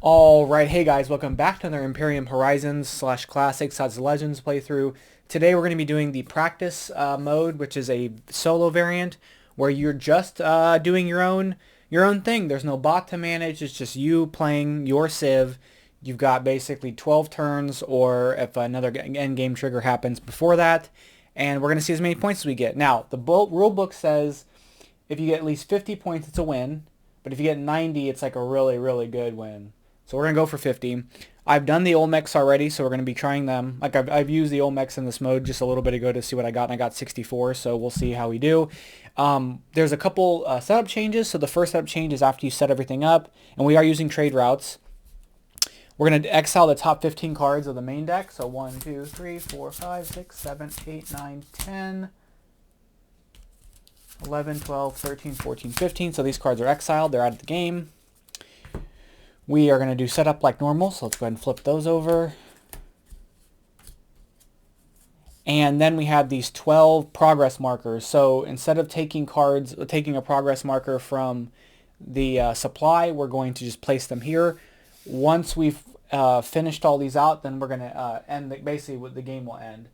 All right, hey guys, welcome back to another Imperium Horizons slash Classics slash Legends playthrough. Today we're going to be doing the practice mode, which is a solo variant where you're just doing your own thing. There's no bot to manage. It's just you playing your Civ. You've got basically 12 turns, or if another end game trigger happens before that, and we're going to see as many points as we get. Now, the rule book says if you get at least 50 points, it's a win. But if you get 90, it's like a really, really good win. So we're going to go for 50. I've done the Olemcs already, so we're going to be trying them. Like I've used the Olemcs in this mode just a little bit ago to see what I got, and I got 64, so we'll see how we do. There's a couple setup changes. So the first setup change is after you set everything up, and we are using trade routes. We're going to exile the top 15 cards of the main deck. So 1, 2, 3, 4, 5, 6, 7, 8, 9, 10, 11, 12, 13, 14, 15. So these cards are exiled. They're out of the game. We are going to do setup like normal, so let's go ahead and flip those over. And then we have these 12 progress markers. So instead of taking a progress marker from the supply, we're going to just place them here. Once we've finished all these out, then we're going to end, basically the game will end.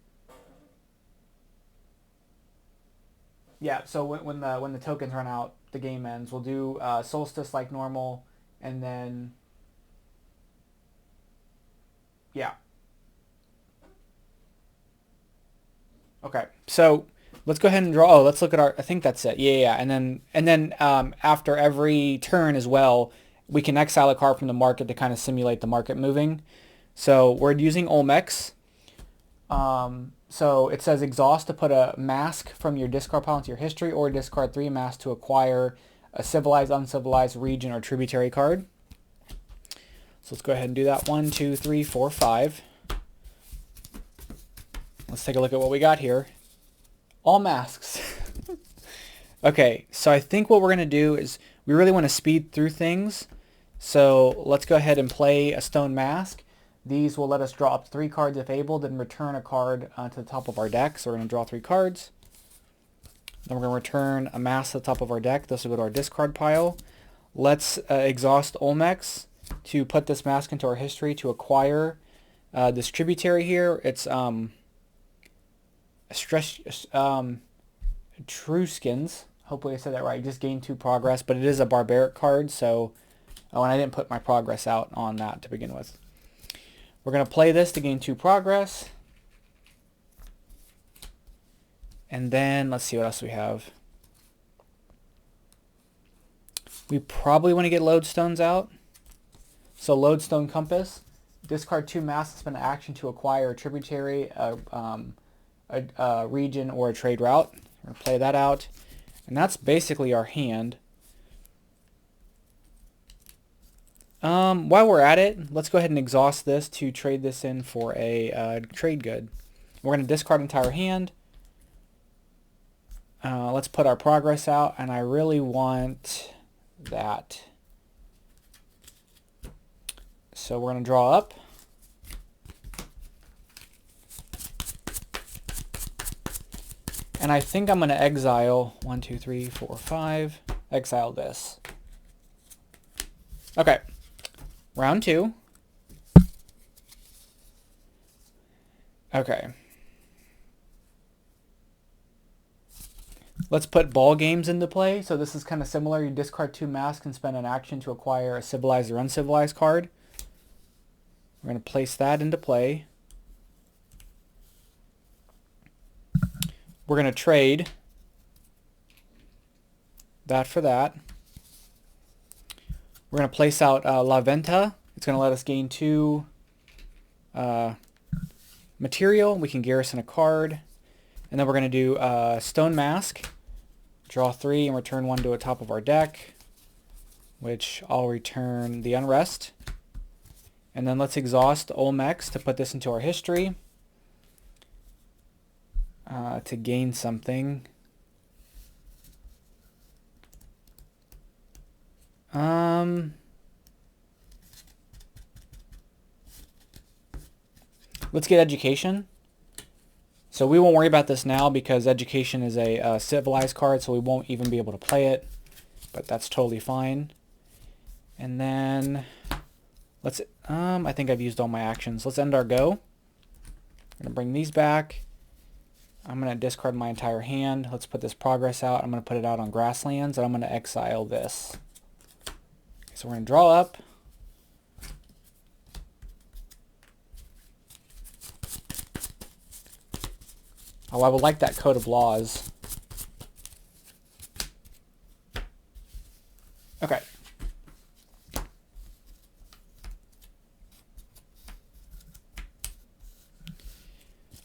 Yeah, so when the tokens run out, the game ends. We'll do solstice like normal, and then yeah. Okay, so let's go ahead and draw. Oh, let's look at our. I think that's it. Yeah. And then after every turn as well, we can exile a card from the market to kind of simulate the market moving. So we're using Olemcs. So it says exhaust to put a mask from your discard pile into your history, or discard 3 masks to acquire a civilized, uncivilized, region, or tributary card. So let's go ahead and do that. 1, 2, 3, 4, 5. Let's take a look at what we got here. All masks. Okay, so I think what we're going to do is we really want to speed through things. So let's go ahead and play a stone mask. These will let us draw up to 3 cards if able, then return a card to the top of our deck. So we're going to draw 3 cards. Then we're going to return a mask to the top of our deck. This will go to our discard pile. Let's exhaust Olemcs to put this mask into our history to acquire this tributary here. It's Truskins. Hopefully I said that right. Just gain 2 progress, but it is a barbaric card, so and I didn't put my progress out on that to begin with. We're going to play this to gain 2 progress. And then let's see what else we have. We probably want to get lodestones out. So lodestone compass. Discard 2 masks, spend an action to acquire a tributary, a region, or a trade route. We're going to play that out. And that's basically our hand. While we're at it, let's go ahead and exhaust this to trade this in for a trade good. We're going to discard entire hand. Let's put our progress out, and I really want that. So we're going to draw up. And I think I'm going to exile 1, 2, 3, 4, 5. Exile this. Okay. Round 2. Okay. Let's put ball games into play. So this is kind of similar. You discard 2 masks and spend an action to acquire a civilized or uncivilized card. We're going to place that into play. We're going to trade that for that. We're going to place out La Venta. It's going to let us gain 2 material. We can garrison a card. And then we're going to do Stone Mask. Draw 3 and return 1 to the top of our deck, which I'll return the Unrest. And then let's exhaust Olemcs to put this into our history to gain something. Let's get education. So we won't worry about this now because education is a civilized card, so we won't even be able to play it. But that's totally fine. And then Let's, I think I've used all my actions. Let's end our go. I'm going to bring these back. I'm going to discard my entire hand. Let's put this progress out. I'm going to put it out on grasslands, and I'm going to exile this. So we're going to draw up. Oh, I would like that code of laws. Okay.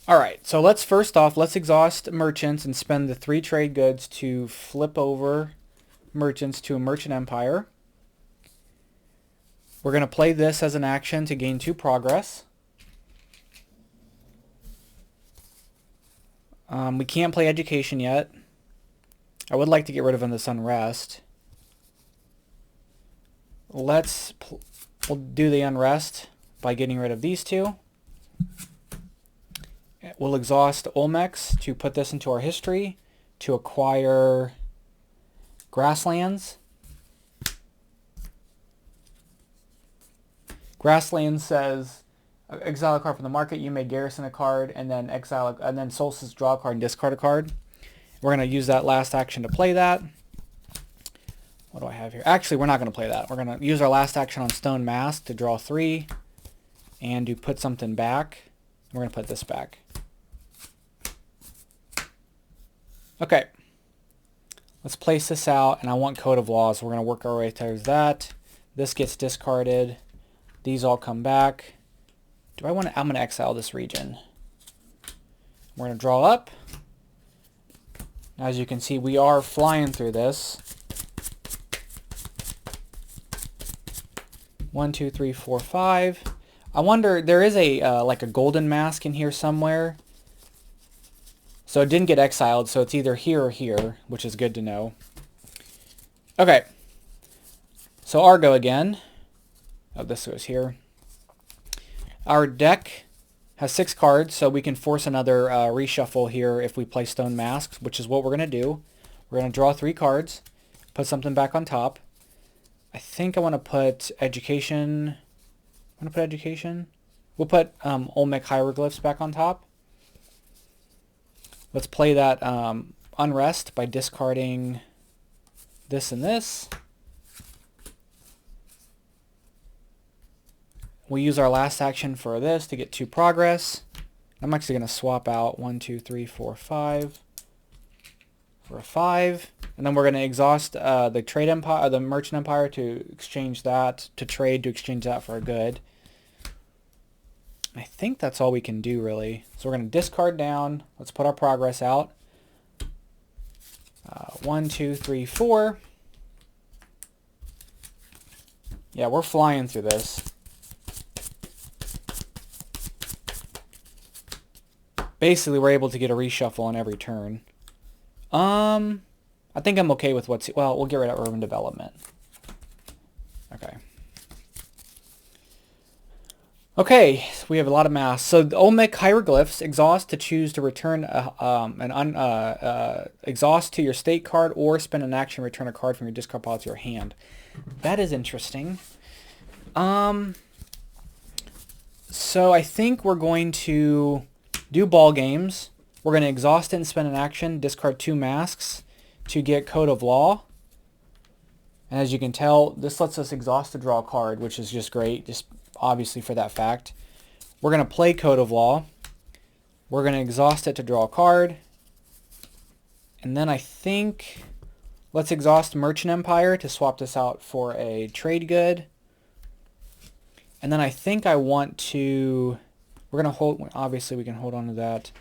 All right, so let's exhaust merchants and spend the 3 trade goods to flip over merchants to a merchant empire. We're going to play this as an action to gain 2 progress. We can't play education yet. I would like to get rid of this unrest. We'll do the unrest by getting rid of these 2. We'll exhaust Olemcs to put this into our history to acquire grasslands. Grasslands says exile a card from the market. You may garrison a card and then exile, and then Solstice draw a card and discard a card. We're going to use that last action to play that. What do I have here? Actually, we're not going to play that. We're going to use our last action on Stone Mask to draw 3 and to put something back. We're going to put this back. Okay. Let's place this out, and I want Code of Laws. We're going to work our way towards that. This gets discarded. These all come back. Do I want to? I'm going to exile this region. We're going to draw up. As you can see, we are flying through this. 1, 2, 3, 4, 5. I wonder, there is a like a golden mask in here somewhere. So it didn't get exiled, so it's either here or here, which is good to know. Okay. So Argo again. Oh, this goes here. Our deck has 6 cards, so we can force another reshuffle here if we play Stone Masks, which is what we're going to do. We're going to draw 3 cards, put something back on top. I think I want to put Education. I'm going to put Education. We'll put Olmec Hieroglyphs back on top. Let's play that Unrest by discarding this and this. We'll use our last action for this to get 2 progress. I'm actually going to swap out 1, 2, 3, 4, 5 for a 5. And then we're going to exhaust the trade empire, the merchant empire to exchange that, to exchange that for a good. I think that's all we can do, really. So we're going to discard down. Let's put our progress out. 1, 2, 3, 4. Yeah, we're flying through this. Basically, we're able to get a reshuffle on every turn. I think I'm okay with what's... Well, we'll get rid of urban development. Okay. Okay, so we have a lot of mass. So the Olmec Hieroglyphs, exhaust to choose to return exhaust to your state card or spend an action, return a card from your discard pile to your hand. That is interesting. So I think we're going to do ball games. We're going to exhaust it and spend an action, discard 2 masks to get Code of Law. And as you can tell, this lets us exhaust to draw a card, which is just great, just obviously for that fact. We're going to play Code of Law. We're going to exhaust it to draw a card. And then I think let's exhaust Merchant Empire to swap this out for a trade good. And then I think I want to... We're going to hold... Obviously, we can hold on to that.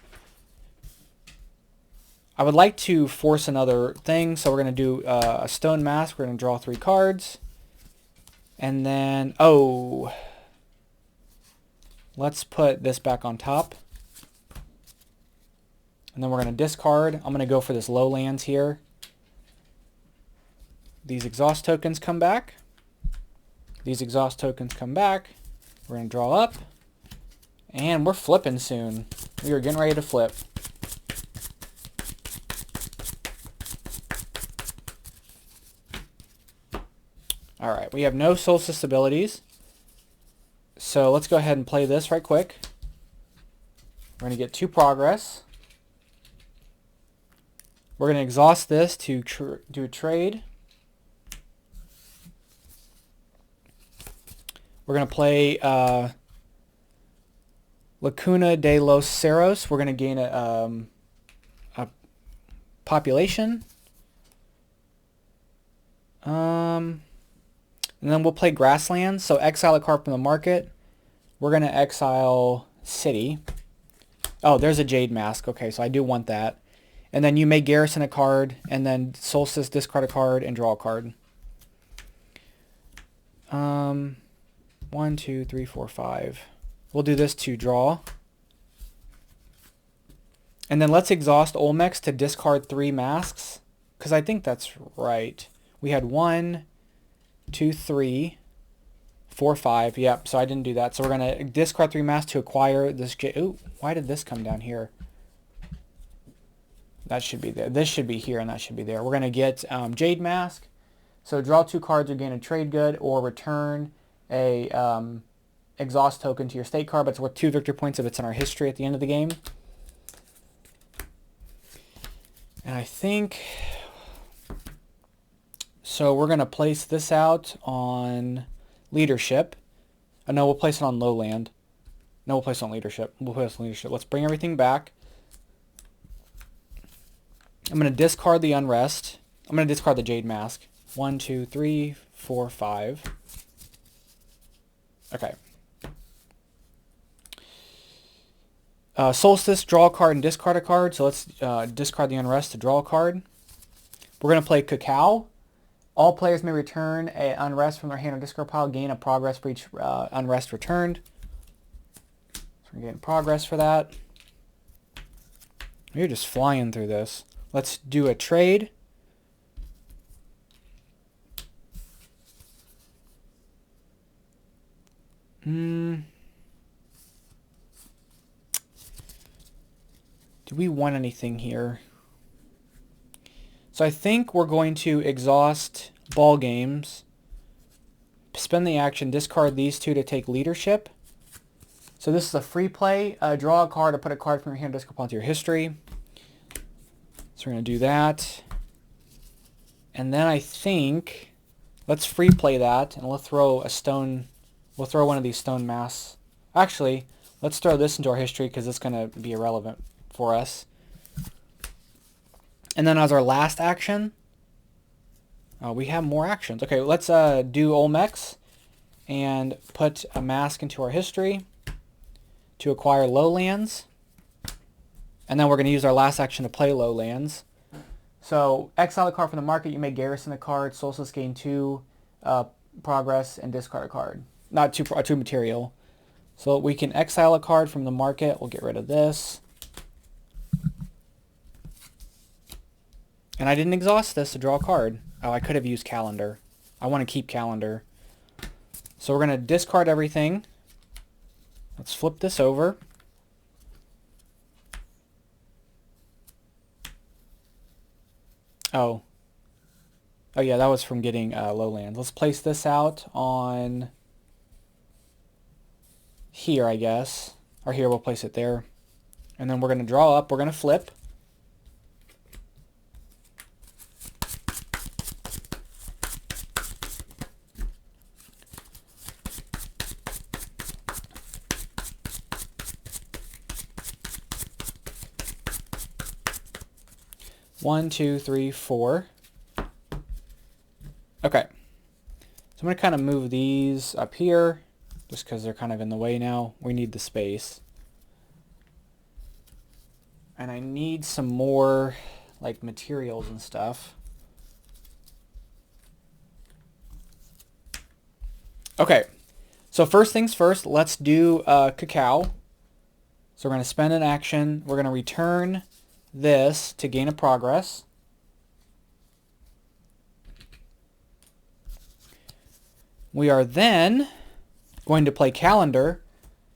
I would like to force another thing, so we're going to do a Stone Mask. We're going to draw 3 cards. And then... Oh... Let's put this back on top. And then we're going to discard. I'm going to go for this lowlands here. These exhaust tokens come back. These exhaust tokens come back. We're going to draw up. And we're flipping soon. We are getting ready to flip. Alright, we have no Solstice abilities. So let's go ahead and play this right quick. We're going to get 2 progress. We're going to exhaust this to do a trade. We're going to play Lacuna de los Cerros. We're going to gain a population. And then we'll play Grasslands. So exile a card from the market. We're going to exile City. Oh, there's a Jade Mask. Okay, so I do want that. And then you may garrison a card, and then Solstice, discard a card, and draw a card. 1, 2, 3, 4, 5. We'll do this to draw. And then let's exhaust Olemcs to discard 3 masks, because I think that's right. We had 1, 2, 3, 4, 5. Yep, so I didn't do that. So we're going to discard 3 masks to acquire this. Ooh, why did this come down here? That should be there. This should be here, and that should be there. We're going to get Jade Mask. So draw 2 cards or gain a trade good, or return a exhaust token to your state card, but it's worth 2 victory points if it's in our history at the end of the game. And I think... So we're going to place this out on Leadership. No, we'll place it on Lowland. No, we'll place it on Leadership. We'll place it on Leadership. Let's bring everything back. I'm going to discard the Unrest. I'm going to discard the Jade Mask. 1, 2, 3, 4, 5. Okay. Solstice, draw a card and discard a card. So let's discard the Unrest to draw a card. We're going to play Cacao. All players may return an Unrest from their hand or discard pile. Gain a progress for each Unrest returned. So we're getting progress for that. You're just flying through this. Let's do a trade. Do we want anything here? So I think we're going to exhaust Ball Games, spend the action, discard these 2 to take Leadership. So this is a free play. Draw a card or put a card from your hand, discard onto your history. So we're going to do that. And then I think, let's free play that, and we'll throw a stone, we'll throw one of these stone masks. Actually, let's throw this into our history because it's going to be irrelevant for us. And then as our last action, we have more actions. Okay, let's do Olemcs and put a mask into our history to acquire Lowlands. And then we're going to use our last action to play Lowlands. So exile a card from the market. You may garrison a card. Solstice gain 2 progress and discard a card. Not 2 material. So we can exile a card from the market. We'll get rid of this. And I didn't exhaust this to draw a card. Oh, I could have used Calendar. I want to keep Calendar. So we're going to discard everything. Let's flip this over. Oh. Oh yeah, that was from getting Lowlands. Let's place this out on here, I guess. Or here, we'll place it there. And then we're going to draw up. We're going to flip. One, two, three, 4. Okay. So I'm going to kind of move these up here just because they're kind of in the way now. We need the space. And I need some more like materials and stuff. Okay. So first things first, let's do Cacao. So we're going to spend an action. We're going to return this to gain a progress. We are then going to play Calendar.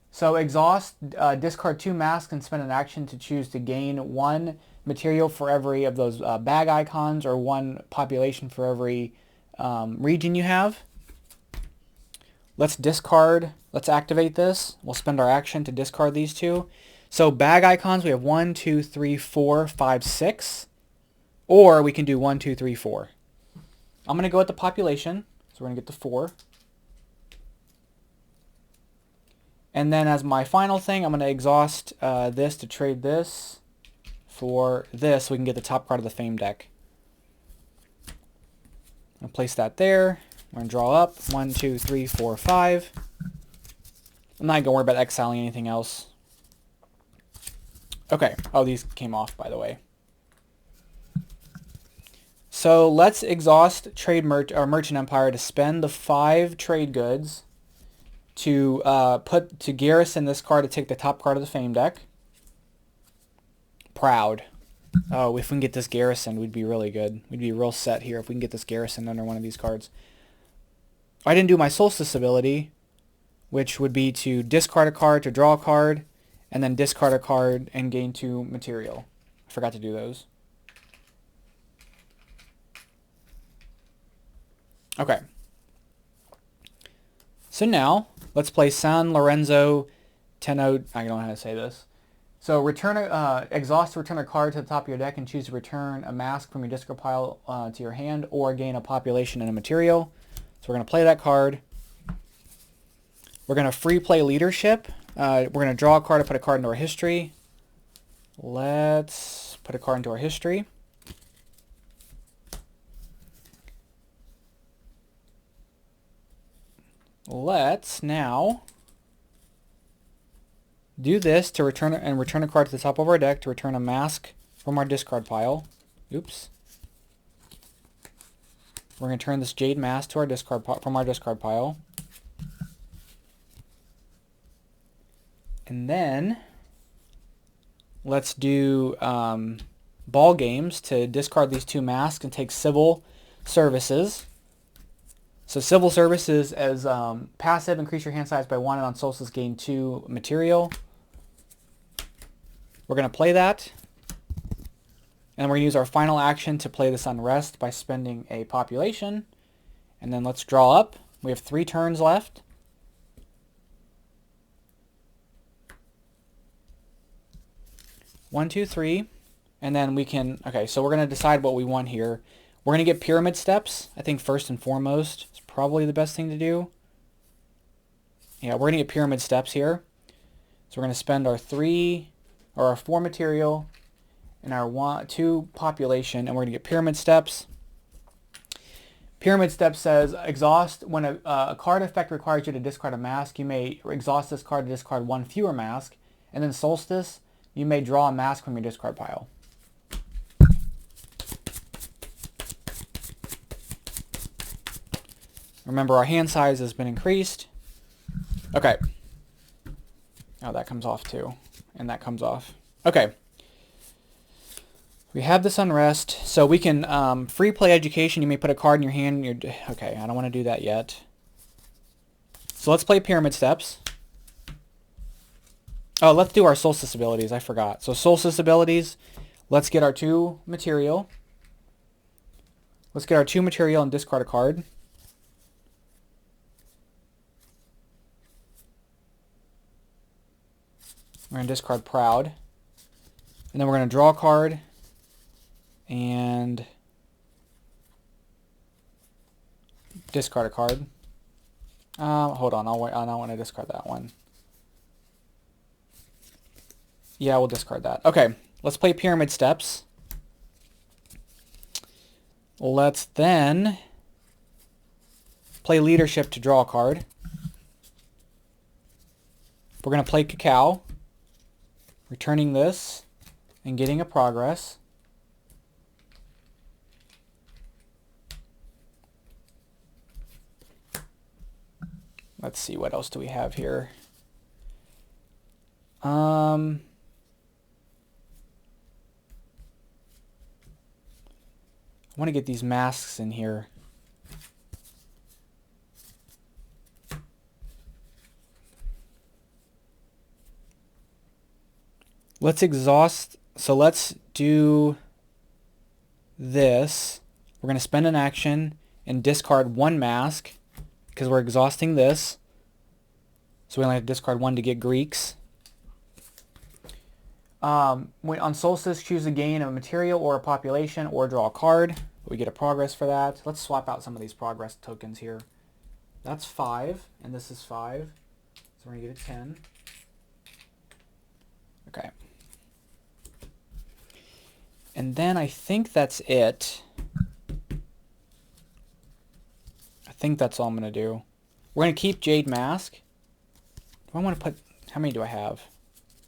So exhaust, discard 2 masks and spend an action to choose to gain 1 material for every of those bag icons or 1 population for every region you have. let's discard, let's activate this. We'll spend our action to discard these two. So bag icons, we have 1, 2, 3, 4, 5, 6. Or we can do 1, 2, 3, 4. I'm going to go with the population. So we're going to get the 4. And then as my final thing, I'm going to exhaust this to trade this for this so we can get the top card of the Fame deck. I'm going to place that there. We're going to draw up 1, 2, 3, 4, 5. I'm not going to worry about exiling anything else. Okay. Oh, these came off, by the way. So let's exhaust trade Merchant Empire to spend the 5 trade goods to garrison this card to take the top card of the Fame deck. Proud. Oh, if we can get this garrison, we'd be really good. We'd be real set here if we can get this garrison under one of these cards. I didn't do my Solstice ability, which would be to discard a card to draw a card, and then discard a card and gain 2 material. I forgot to do those. Okay. So now, let's play San Lorenzo Tenno. I don't know how to say this. So exhaust to return a card to the top of your deck and choose to return a mask from your discard pile to your hand or gain a population and a material. So we're going to play that card. We're going to free play Leadership. We're going to draw a card to put a card into our history. Let's put a card into our history. Let's now do this to return a card to the top of our deck to return a mask from our discard pile. Oops. We're going to turn this Jade Mask to our from our discard pile. And then let's do Ball Games to discard these 2 masks and take Civil Services. So Civil Services as passive, increase your hand size by 1, and on Solstice gain 2 material. We're going to play that. And we're going to use our final action to play this Unrest by spending a population. And then let's draw up. We have 3 turns left. One, two, three. And then we can, okay, so we're going to decide what we want here. We're going to get Pyramid Steps, I think first and foremost. It's probably the best thing to do. Yeah, we're going to get Pyramid Steps here. So we're going to spend our 4 material and our 2 population, and we're going to get Pyramid Steps. Pyramid Steps says, exhaust, when a card effect requires you to discard a mask, you may exhaust this card to discard 1 fewer mask. And then Solstice, you may draw a mask from your discard pile. Remember, our hand size has been increased. Okay. Oh, that comes off too. And that comes off. Okay. We have this Unrest. So we can free play Education. You may put a card in your hand. Okay, I don't want to do that yet. So let's play Pyramid Steps. Oh, let's do our Solstice abilities. I forgot. So Solstice abilities. Let's get our 2 material. Let's get our 2 material and discard a card. We're going to discard Proud. And then we're going to draw a card. And discard a card. Hold on. I don't want to discard that one. Yeah, we'll discard that. Okay, let's play Pyramid Steps. Let's then play Leadership to draw a card. We're going to play Cacao, returning this and getting a progress. Let's see, what else do we have here? I want to get these masks in here. Let's exhaust. So let's do this. We're going to spend an action and discard 1 mask because we're exhausting this. So we only have to discard 1 to get Greeks. When on Solstice, choose a gain of a material or a population or draw a card. We get a progress for that. Let's swap out some of these progress tokens here. That's 5, and this is 5. So we're going to get a 10. Okay. And then I think that's it. I think that's all I'm going to do. We're going to keep Jade Mask. Do I want to put... How many do I have?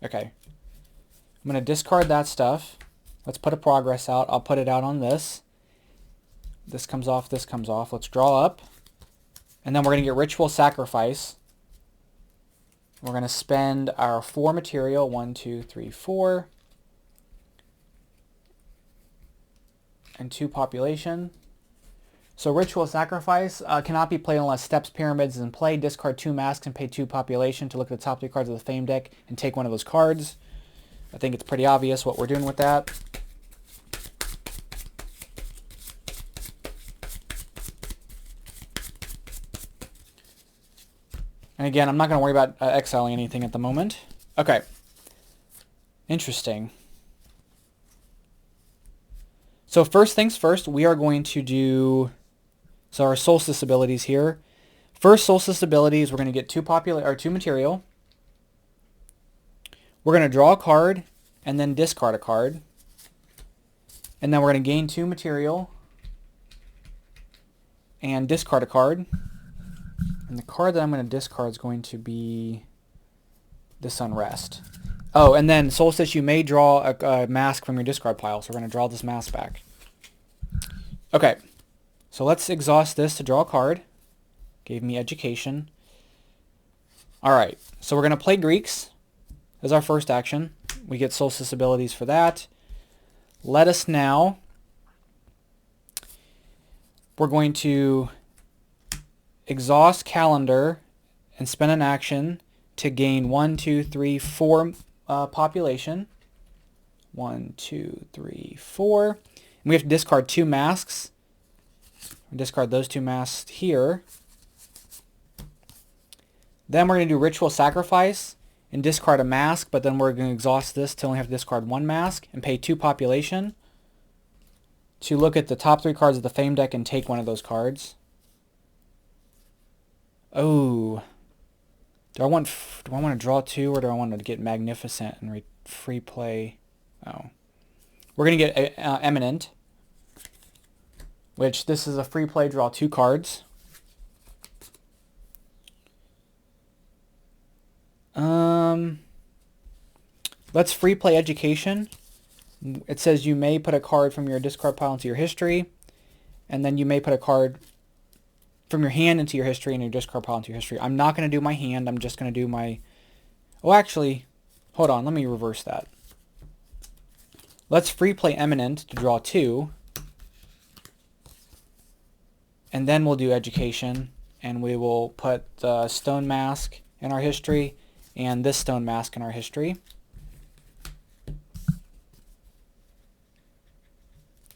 Okay. I'm going to discard that stuff. Let's put a progress out. I'll put it out on this. This comes off, this comes off. Let's draw up. And then we're going to get Ritual Sacrifice. We're going to spend our 4 material. 1, 2, 3, 4. And 2 population. So Ritual Sacrifice cannot be played unless Steps Pyramids is in play. Discard 2 masks and pay 2 population to look at the top 3 cards of the Fame deck and take one of those cards. I think it's pretty obvious what we're doing with that. And again, I'm not going to worry about exiling anything at the moment. Okay. Interesting. So first things first, we are going to do... So our Solstice abilities here. First Solstice abilities, we're going to get 2 material. We're going to draw a card and then discard a card. And then we're going to gain 2 material and discard a card. And the card that I'm going to discard is going to be this Unrest. Oh, and then Solstice, you may draw a mask from your discard pile. So we're going to draw this mask back. Okay. So let's exhaust this to draw a card. Gave me education. Alright, so we're going to play Greeks as our first action. We get Solstice abilities for that. Let us now... We're going to exhaust Calendar and spend an action to gain 1, 2, 3, 4 population. 1, 2, 3, 4. And we have to discard 2 masks. Discard those 2 masks here. Then we're going to do Ritual Sacrifice and discard a mask, but then we're going to exhaust this to only have to discard 1 mask and pay 2 population to look at the top 3 cards of the Fame deck and take one of those cards. Oh. Do I want to draw 2 or do I want to get Magnificent and free play? Oh. We're going to get Eminent, which this is a free play, draw 2 cards. Let's free play Education. It says you may put a card from your discard pile into your history, and then you may put a card from your hand into your history and your discard pile into your history. I'm not going to do my hand. I'm just going to do my... Oh, actually, hold on. Let me reverse that. Let's free play Eminent to draw 2. And then we'll do Education, and we will put the Stone Mask in our history and this Stone Mask in our history.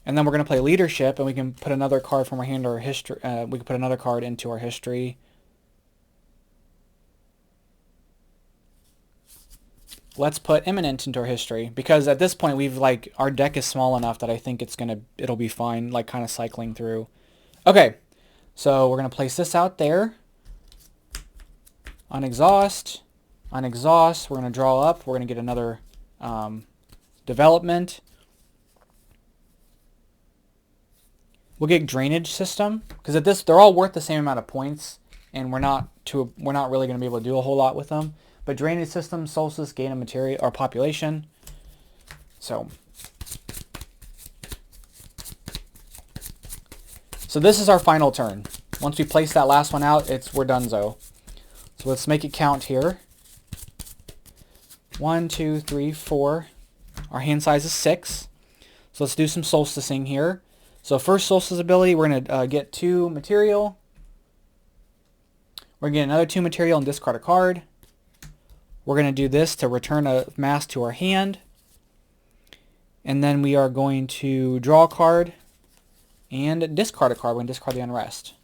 And then we're going to play Leadership, and we can put another card from our hand or our history. We can put another card into our history. Let's put Imminent into our history, because at this point we've our deck is small enough that I think it'll be fine, kind of cycling through. Okay, so we're gonna place this out there. On exhaust, we're gonna draw up. We're gonna get another development. We'll get Drainage System, because at this they're all worth the same amount of points, and we're not really gonna be able to do a whole lot with them. But Drainage System, Solstice, gain a material or population. So this is our final turn. Once we place that last one out, we're donezo. So let's make it count here. 1, 2, 3, 4. Our hand size is 6. So let's do some solsticing here. So first Solstice ability, we're going to get 2 material. We're going to get another 2 material and discard a card. We're going to do this to return a mask to our hand. And then we are going to draw a card and discard a card. We're going to discard the Unrest.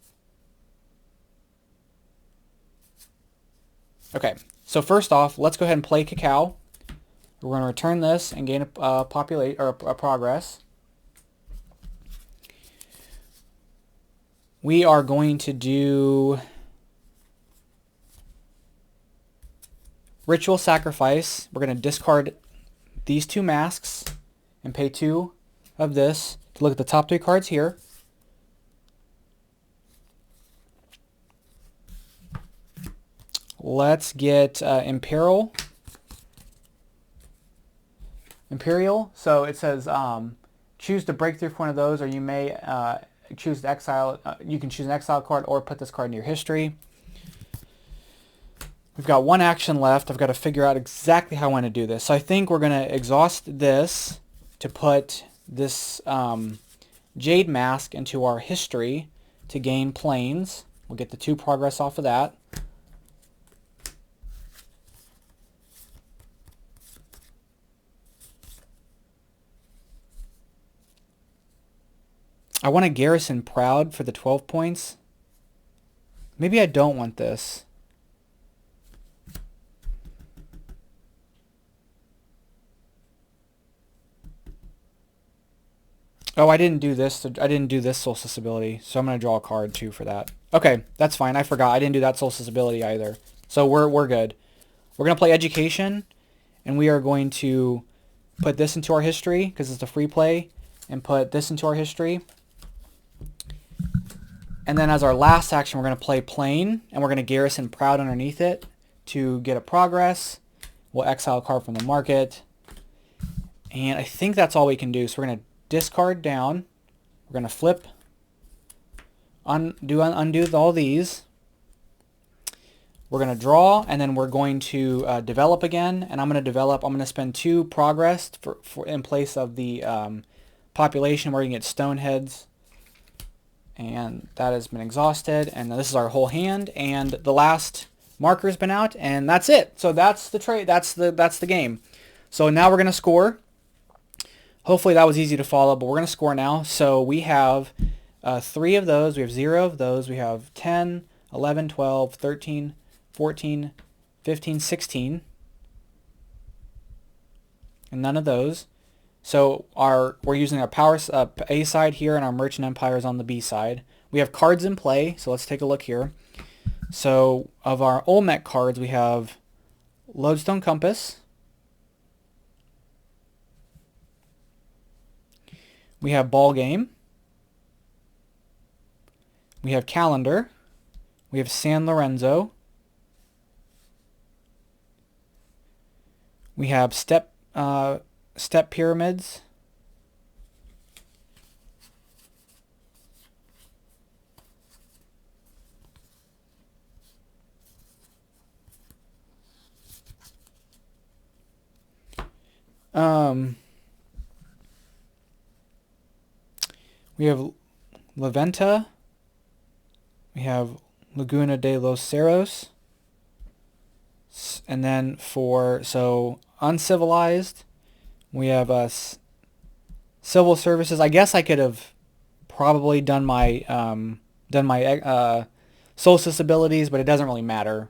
Okay, so first off, let's go ahead and play Cacao. We're going to return this and gain a populate or a progress. We are going to do Ritual Sacrifice. We're going to discard these 2 masks and pay 2 of this to look at the top 3 cards here. Let's get Imperial. So it says choose to break through one of those, or you may choose to exile. You can choose an exile card or put this card in your history. We've got 1 action left. I've got to figure out exactly how I want to do this. So I think we're going to exhaust this to put this Jade Mask into our history to gain planes. We'll get the 2 progress off of that. I want to Garrison Proud for the 12 points. Maybe I don't want this. Oh, I didn't do this. I didn't do this Solstice ability, so I'm going to draw a card too for that. Okay, that's fine. I forgot. I didn't do that Solstice ability either. So we're good. We're going to play Education, and we are going to put this into our history because it's a free play, and put this into our history. And then as our last action, we're going to play Plane, and we're going to Garrison Proud underneath it to get a progress. We'll exile a card from the market. And I think that's all we can do. So we're going to discard down. We're going to flip, undo all these. We're going to draw, and then we're going to develop again. And I'm going to spend 2 progress for in place of the population where you can get Stoneheads. And that has been exhausted. And this is our whole hand. And the last marker's been out, and that's it. So that's the trade. That's the game. So now we're going to score. Hopefully that was easy to follow, but we're going to score now. So we have 3 of those. We have 0 of those. We have 10, 11, 12, 13, 14, 15, 16. And none of those. So we're using our power A side here, and our Merchant Empire is on the B side. We have cards in play, so let's take a look here. So of our Olemcs cards, we have Lodestone Compass. We have Ball Game. We have Calendar. We have San Lorenzo. We have Step Pyramids. We have La Venta. We have Laguna de los Cerros. And then so Uncivilized, we have Civil Services. I guess I could have probably done my Solstice abilities, but it doesn't really matter.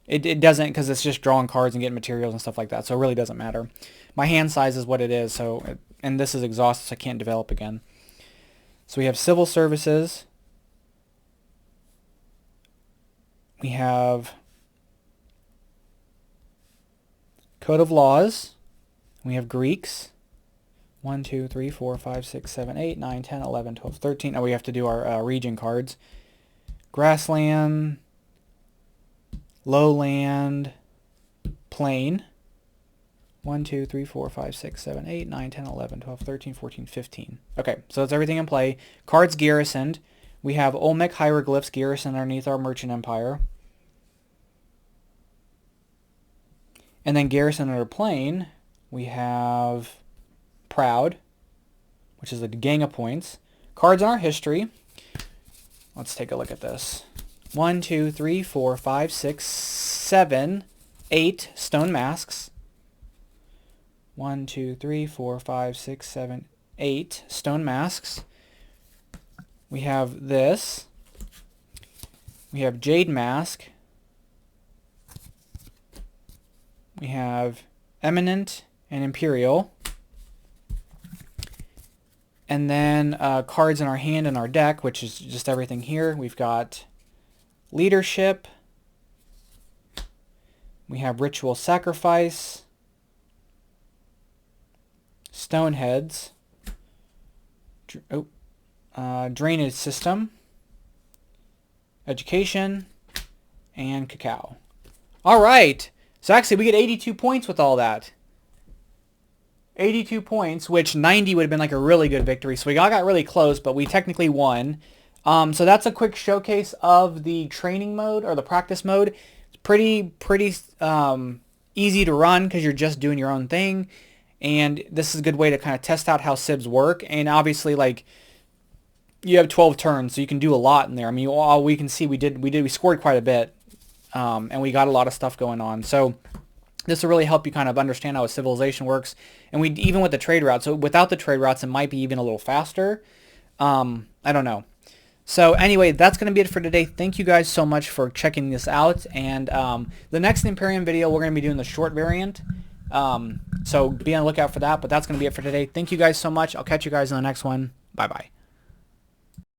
It doesn't, because it's just drawing cards and getting materials and stuff like that, so it really doesn't matter. My hand size is what it is, and this is exhausted, so I can't develop again. So we have Civil Services. We have Code of Laws. We have Greeks. 1, 2, 3, 4, 5, 6, 7, 8, 9, 10, 11, 12, 13. Oh, we have to do our region cards. Grassland, Lowland, Plain. 1, 2, 3, 4, 5, 6, 7, 8, 9, 10, 11, 12, 13, 14, 15. Okay, so that's everything in play. Cards garrisoned. We have Olmec hieroglyphs garrisoned underneath our Merchant Empire. And then garrisoned under Plain, we have Proud, which is a gang of points. Cards in our history. Let's take a look at this. 1, 2, 3, 4, 5, 6, 7, 8 stone masks. 1, 2, 3, 4, 5, 6, 7, 8 stone masks. We have this. We have Jade Mask. We have Eminent and Imperial. And then cards in our hand and our deck, which is just everything here. We've got Leadership. We have Ritual Sacrifice. Stoneheads. Drainage System. Education. And Cacao. All right. So actually we get 82 points with all that. 82 points, which 90 would have been like a really good victory. So we all got really close, but we technically won. So that's a quick showcase of the training mode or the practice mode. It's pretty easy to run because you're just doing your own thing. And this is a good way to kind of test out how sibs work. And obviously, like, you have 12 turns, so you can do a lot in there. I mean, all we can see we scored quite a bit, and we got a lot of stuff going on. So this will really help you kind of understand how a civilization works. And even with the trade routes, so without the trade routes, it might be even a little faster. I don't know. So anyway, that's going to be it for today. Thank you guys so much for checking this out. And the next Imperium video, we're going to be doing the short variant. So be on the lookout for that. But that's going to be it for today. Thank you guys so much. I'll catch you guys in the next one. Bye-bye.